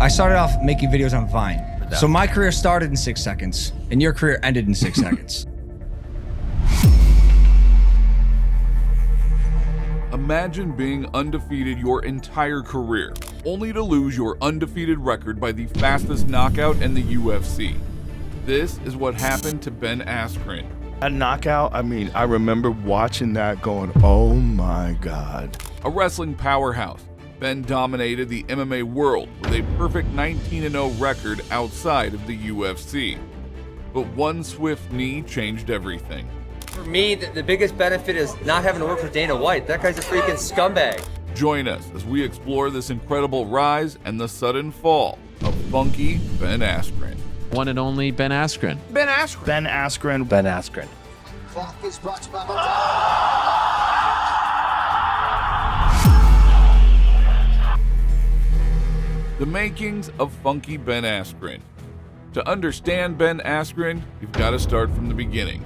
I started off making videos on Vine. So my career started in 6 seconds, and your career ended in 6 seconds. Imagine being undefeated your entire career, only to lose your undefeated record by the fastest knockout in the UFC. This is what happened to Ben Askren. That knockout, I remember watching that going, oh my God. A wrestling powerhouse, Ben dominated the MMA world with a perfect 19-0 record outside of the UFC. But one swift knee changed everything. For me, the biggest benefit is not having to work for Dana White. That guy's a freaking scumbag. Join us as we explore this incredible rise and the sudden fall of funky Ben Askren. One and only Ben Askren. Ben Askren. Ben Askren. Ben Askren. The makings of funky Ben Askren. To understand Ben Askren, you've got to start from the beginning.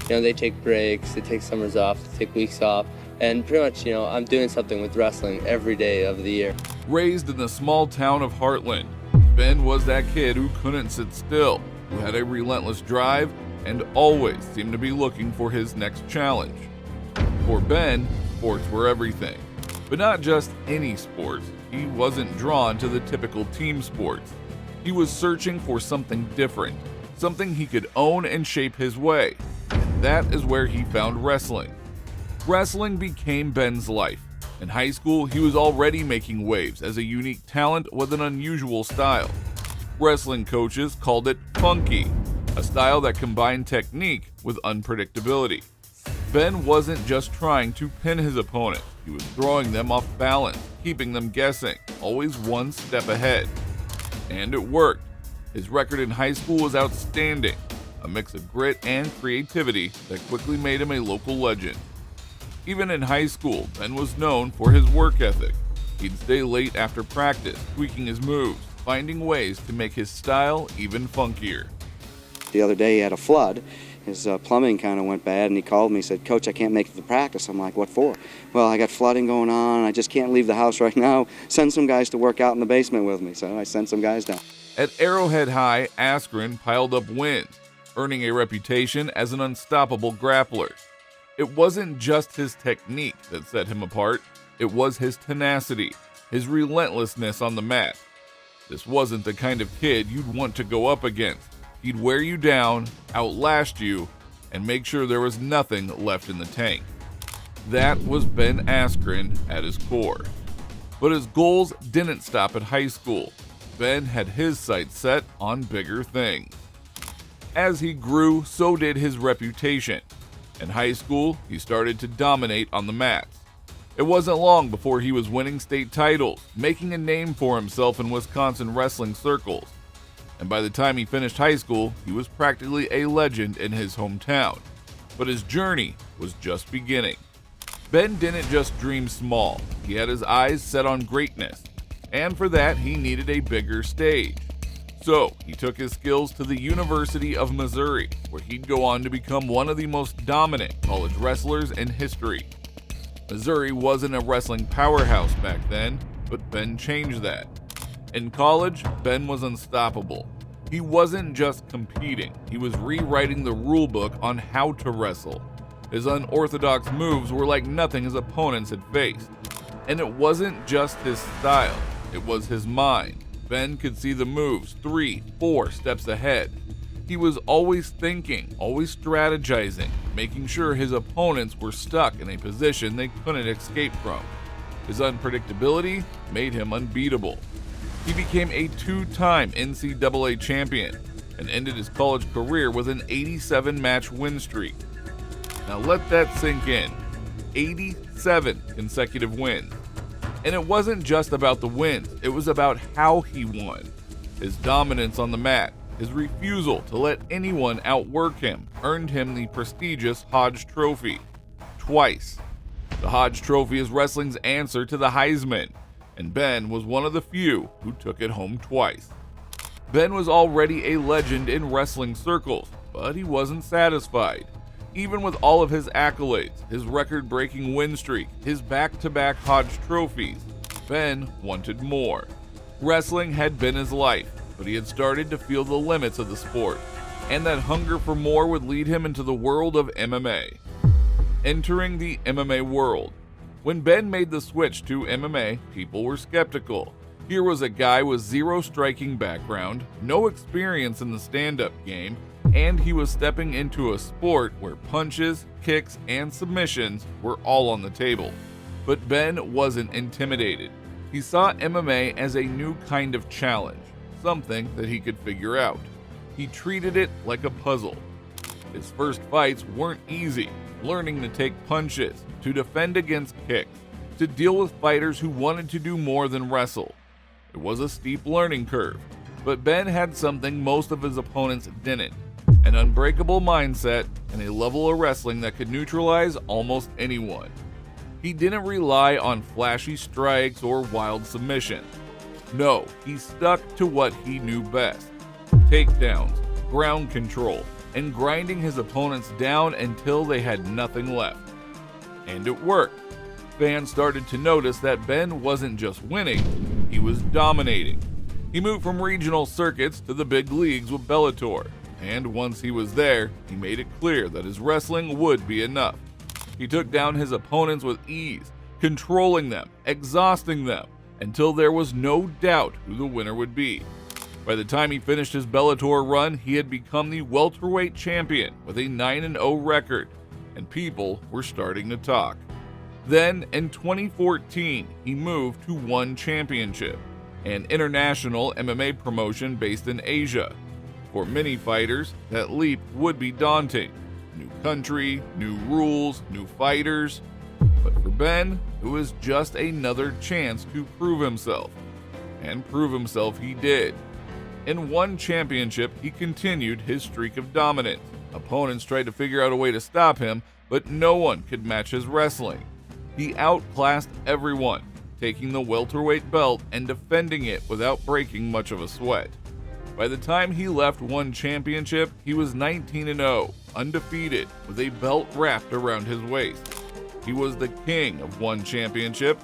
You know, they take breaks, they take summers off, they take weeks off, and pretty much, I'm doing something with wrestling every day of the year. Raised in the small town of Heartland, Ben was that kid who couldn't sit still, who had a relentless drive, and always seemed to be looking for his next challenge. For Ben, sports were everything. But not just any sports. He wasn't drawn to the typical team sports. He was searching for something different, something he could own and shape his way. And that is where he found wrestling. Wrestling became Ben's life. In high school, he was already making waves as a unique talent with an unusual style. Wrestling coaches called it funky, a style that combined technique with unpredictability. Ben wasn't just trying to pin his opponent, he was throwing them off balance, keeping them guessing, always one step ahead. And it worked. His record in high school was outstanding, a mix of grit and creativity that quickly made him a local legend. Even in high school, Ben was known for his work ethic. He'd stay late after practice, tweaking his moves, finding ways to make his style even funkier. The other day he had a flood. His plumbing kind of went bad, and he called me and said, "Coach, I can't make it to practice." I'm like, "What for?" "Well, I got flooding going on. I just can't leave the house right now. Send some guys to work out in the basement with me." So I sent some guys down. At Arrowhead High, Askren piled up wins, earning a reputation as an unstoppable grappler. It wasn't just his technique that set him apart, it was his tenacity, his relentlessness on the mat. This wasn't the kind of kid you'd want to go up against. He'd wear you down, outlast you, and make sure there was nothing left in the tank. That was Ben Askren at his core. But his goals didn't stop at high school. Ben had his sights set on bigger things. As he grew, so did his reputation. In high school, he started to dominate on the mats. It wasn't long before he was winning state titles, making a name for himself in Wisconsin wrestling circles. And by the time he finished high school, he was practically a legend in his hometown. But his journey was just beginning. Ben didn't just dream small, he had his eyes set on greatness. And for that, he needed a bigger stage. So, he took his skills to the University of Missouri, where he'd go on to become one of the most dominant college wrestlers in history. Missouri wasn't a wrestling powerhouse back then, but Ben changed that. In college, Ben was unstoppable. He wasn't just competing, he was rewriting the rulebook on how to wrestle. His unorthodox moves were like nothing his opponents had faced. And it wasn't just his style, it was his mind. Ben could see the moves 3, 4 steps ahead. He was always thinking, always strategizing, making sure his opponents were stuck in a position they couldn't escape from. His unpredictability made him unbeatable. He became a 2-time NCAA champion and ended his college career with an 87-match win streak. Now let that sink in. 87 consecutive wins. And it wasn't just about the wins, it was about how he won. His dominance on the mat, his refusal to let anyone outwork him, earned him the prestigious Hodge Trophy. Twice. The Hodge Trophy is wrestling's answer to the Heisman, and Ben was one of the few who took it home twice. Ben was already a legend in wrestling circles, but he wasn't satisfied. Even with all of his accolades, his record-breaking win streak, his back-to-back Hodge trophies, Ben wanted more. Wrestling had been his life, but he had started to feel the limits of the sport, and that hunger for more would lead him into the world of MMA. Entering the MMA world. When Ben made the switch to MMA, people were skeptical. Here was a guy with zero striking background, no experience in the stand-up game, and he was stepping into a sport where punches, kicks, and submissions were all on the table. But Ben wasn't intimidated. He saw MMA as a new kind of challenge, something that he could figure out. He treated it like a puzzle. His first fights weren't easy, learning to take punches, to defend against kicks, to deal with fighters who wanted to do more than wrestle. It was a steep learning curve, but Ben had something most of his opponents didn't: an unbreakable mindset and a level of wrestling that could neutralize almost anyone. He didn't rely on flashy strikes or wild submissions. No, he stuck to what he knew best: takedowns, ground control, and grinding his opponents down until they had nothing left. And it worked. Fans started to notice that Ben wasn't just winning, he was dominating. He moved from regional circuits to the big leagues with Bellator, and once he was there, he made it clear that his wrestling would be enough. He took down his opponents with ease, controlling them, exhausting them, until there was no doubt who the winner would be. By the time he finished his Bellator run, he had become the welterweight champion with a 9-0 record, and people were starting to talk. Then, in 2014, he moved to ONE Championship, an international MMA promotion based in Asia. For many fighters, that leap would be daunting. New country, new rules, new fighters. But for Ben, it was just another chance to prove himself. And prove himself he did. In ONE Championship, he continued his streak of dominance. Opponents tried to figure out a way to stop him, but no one could match his wrestling. He outclassed everyone, taking the welterweight belt and defending it without breaking much of a sweat. By the time he left ONE Championship, he was 19-0, undefeated, with a belt wrapped around his waist. He was the king of ONE Championship,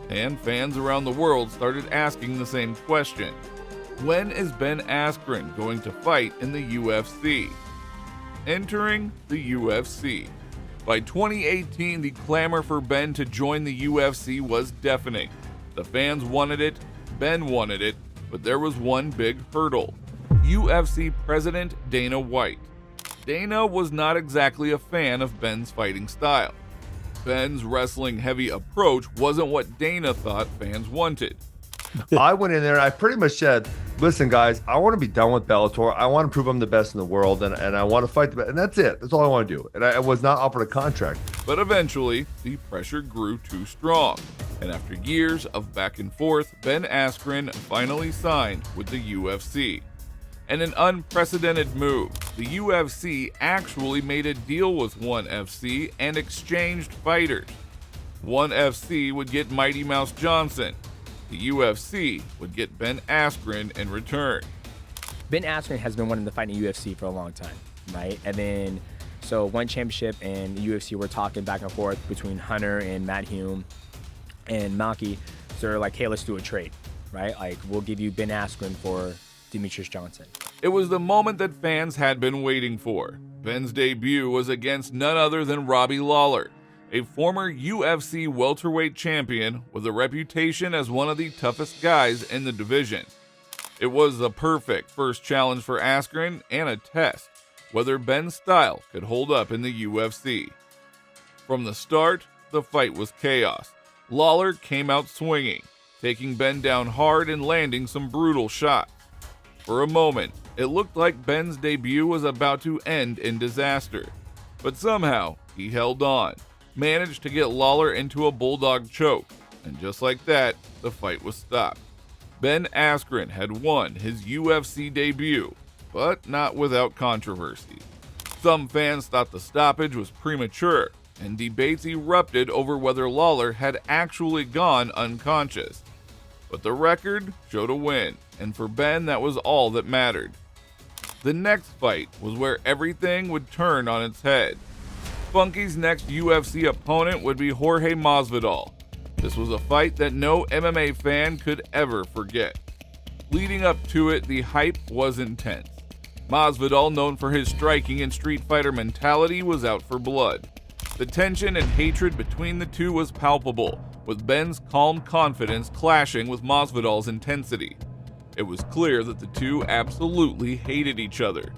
and fans around the world started asking the same question: when is Ben Askren going to fight in the UFC? Entering the UFC. By 2018, the clamor for Ben to join the UFC was deafening. The fans wanted it, Ben wanted it, but there was one big hurdle: UFC President Dana White. Dana was not exactly a fan of Ben's fighting style. Ben's wrestling-heavy approach wasn't what Dana thought fans wanted. I went in there and I pretty much said, listen, guys, I want to be done with Bellator. I want to prove I'm the best in the world, and I want to fight the best. And that's it. That's all I want to do. And I was not offered a contract. But eventually, the pressure grew too strong. And after years of back and forth, Ben Askren finally signed with the UFC. In an unprecedented move, the UFC actually made a deal with ONE FC and exchanged fighters. ONE FC would get Mighty Mouse Johnson. The UFC would get Ben Askren in return. Ben Askren has been wanting to fight in the UFC for a long time, right? And then, so ONE Championship and the UFC were talking back and forth between Hunter and Matt Hume and Malky. So they're like, hey, let's do a trade, right? Like, we'll give you Ben Askren for Demetrius Johnson. It was the moment that fans had been waiting for. Ben's debut was against none other than Robbie Lawler, a former UFC welterweight champion with a reputation as one of the toughest guys in the division. It was the perfect first challenge for Askren and a test whether Ben's style could hold up in the UFC. From the start, the fight was chaos. Lawler came out swinging, taking Ben down hard and landing some brutal shots. For a moment, it looked like Ben's debut was about to end in disaster, but somehow he held on, managed to get Lawler into a bulldog choke, and just like that, the fight was stopped. Ben Askren had won his UFC debut, but not without controversy. Some fans thought the stoppage was premature, and debates erupted over whether Lawler had actually gone unconscious. But the record showed a win, and for Ben that was all that mattered. The next fight was where everything would turn on its head. Funky's next UFC opponent would be Jorge Masvidal. This was a fight that no MMA fan could ever forget. Leading up to it, the hype was intense. Masvidal, known for his striking and Street Fighter mentality, was out for blood. The tension and hatred between the two was palpable, with Ben's calm confidence clashing with Masvidal's intensity. It was clear that the two absolutely hated each other.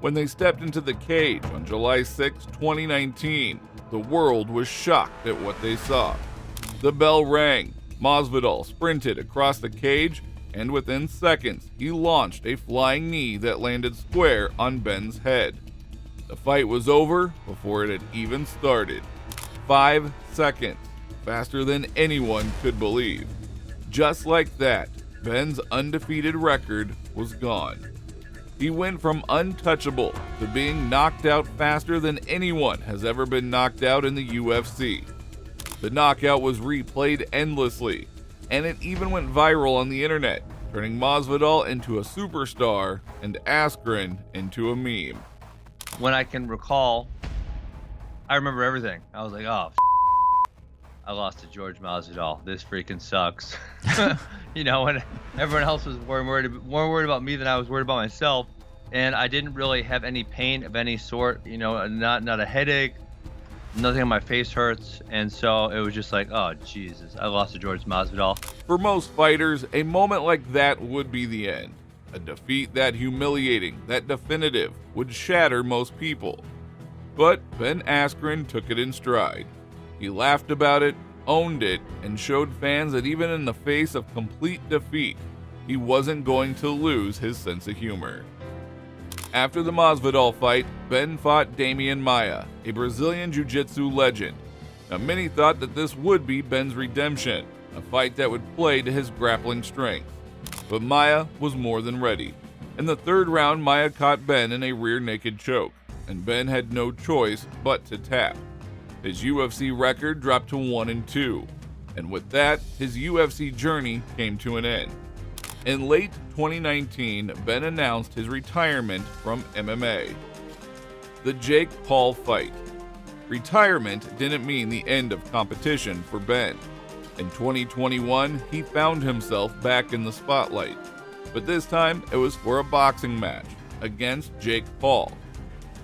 When they stepped into the cage on July 6, 2019, the world was shocked at what they saw. The bell rang, Masvidal sprinted across the cage, and within seconds, he launched a flying knee that landed square on Ben's head. The fight was over before it had even started. 5 seconds, faster than anyone could believe. Just like that, Ben's undefeated record was gone. He went from untouchable to being knocked out faster than anyone has ever been knocked out in the UFC. The knockout was replayed endlessly, and it even went viral on the internet, turning Masvidal into a superstar and Askren into a meme. When I can recall, I remember everything. I was like, oh, I lost to Jorge Masvidal. This freaking sucks. You know, when everyone else was more worried about me than I was worried about myself, and I didn't really have any pain of any sort. You know, not a headache, nothing on my face hurts, and so it was just like, oh Jesus, I lost to Jorge Masvidal. For most fighters, a moment like that would be the end. A defeat that humiliating, that definitive, would shatter most people. But Ben Askren took it in stride. He laughed about it, owned it, and showed fans that even in the face of complete defeat, he wasn't going to lose his sense of humor. After the Masvidal fight, Ben fought Damian Maia, a Brazilian jiu-jitsu legend. Now, many thought that this would be Ben's redemption, a fight that would play to his grappling strength. But Maia was more than ready. In the third round, Maia caught Ben in a rear naked choke, and Ben had no choice but to tap. His UFC record dropped to 1-2, and with that, his UFC journey came to an end. In late 2019, Ben announced his retirement from MMA. The Jake Paul fight. Retirement didn't mean the end of competition for Ben. In 2021, he found himself back in the spotlight, but this time it was for a boxing match against Jake Paul.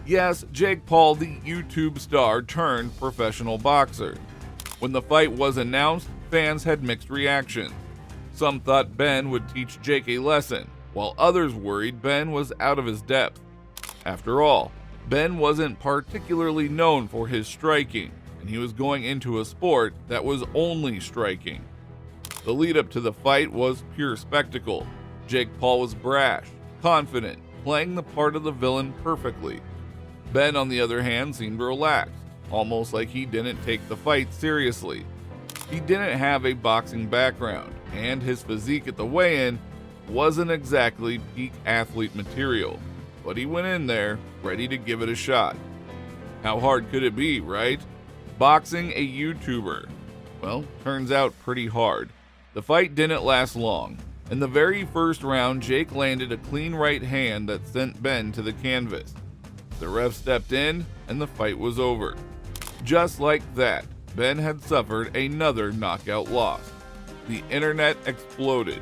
Yes, Jake Paul, the YouTube star turned professional boxer. When the fight was announced, fans had mixed reactions. Some thought Ben would teach Jake a lesson, while others worried Ben was out of his depth. After all, Ben wasn't particularly known for his striking, and he was going into a sport that was only striking. The lead up to the fight was pure spectacle. Jake Paul was brash, confident, playing the part of the villain perfectly. Ben, on the other hand, seemed relaxed, almost like he didn't take the fight seriously. He didn't have a boxing background, and his physique at the weigh-in wasn't exactly peak athlete material, but he went in there ready to give it a shot. How hard could it be, right? Boxing a YouTuber? Well, turns out pretty hard. The fight didn't last long. In the very first round, Jake landed a clean right hand that sent Ben to the canvas. The ref stepped in, and the fight was over. Just like that, Ben had suffered another knockout loss. The internet exploded.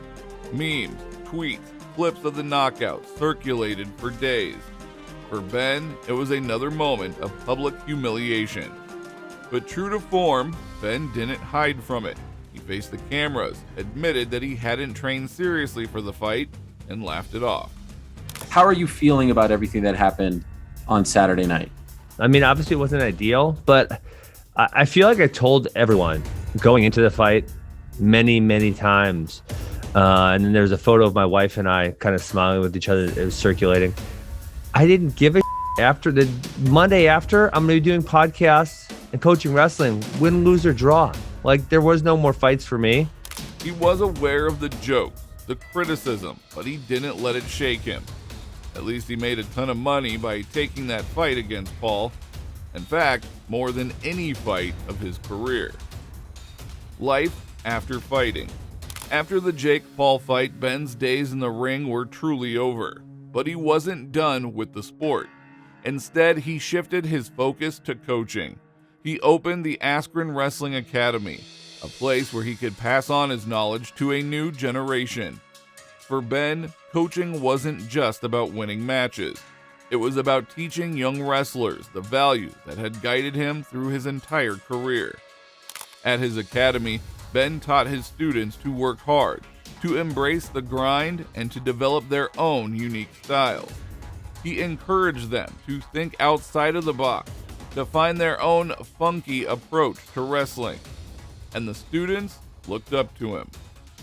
Memes, tweets, clips of the knockout circulated for days. For Ben, it was another moment of public humiliation. But true to form, Ben didn't hide from it. He faced the cameras, admitted that he hadn't trained seriously for the fight, and laughed it off. How are you feeling about everything that happened on Saturday night? I mean, obviously it wasn't ideal, but I feel like I told everyone going into the fight many times. And then there's a photo of my wife and I kind of smiling with each other. It was circulating. I didn't give a after the Monday after. I'm going to be doing podcasts and coaching wrestling, win, lose, or draw. Like, there was no more fights for me. He was aware of the jokes, the criticism, but he didn't let it shake him. At least he made a ton of money by taking that fight against Paul. In fact, more than any fight of his career. Life after fighting. After the Jake Paul fight, Ben's days in the ring were truly over. But he wasn't done with the sport. Instead, he shifted his focus to coaching. He opened the Askren Wrestling Academy, a place where he could pass on his knowledge to a new generation. For Ben, coaching wasn't just about winning matches. It was about teaching young wrestlers the values that had guided him through his entire career. At his academy, Ben taught his students to work hard, to embrace the grind, and to develop their own unique styles. He encouraged them to think outside of the box, to find their own funky approach to wrestling. And the students looked up to him,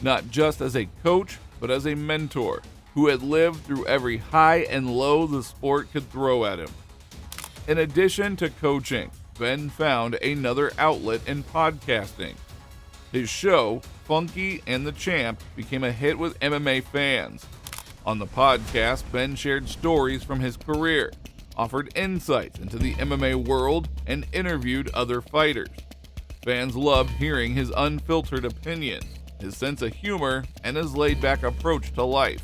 not just as a coach, but as a mentor who had lived through every high and low the sport could throw at him. In addition to coaching, Ben found another outlet in podcasting. His show, Funky and the Champ, became a hit with MMA fans. On the podcast, Ben shared stories from his career, offered insights into the MMA world, and interviewed other fighters. Fans loved hearing his unfiltered opinions, his sense of humor, and his laid-back approach to life.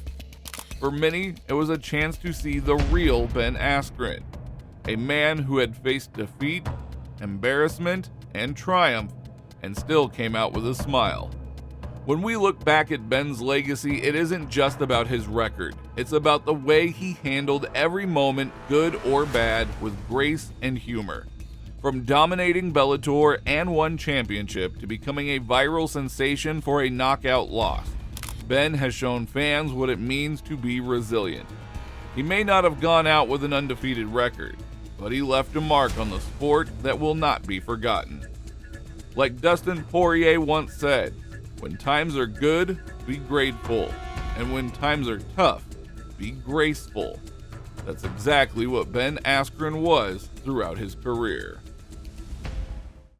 For many, it was a chance to see the real Ben Askren, a man who had faced defeat, embarrassment, and triumph, and still came out with a smile. When we look back at Ben's legacy, it isn't just about his record. It's about the way he handled every moment, good or bad, with grace and humor. From dominating Bellator and ONE Championship to becoming a viral sensation for a knockout loss, Ben has shown fans what it means to be resilient. He may not have gone out with an undefeated record, but he left a mark on the sport that will not be forgotten. Like Dustin Poirier once said, "When times are good, be grateful, and when times are tough, be graceful." That's exactly what Ben Askren was throughout his career.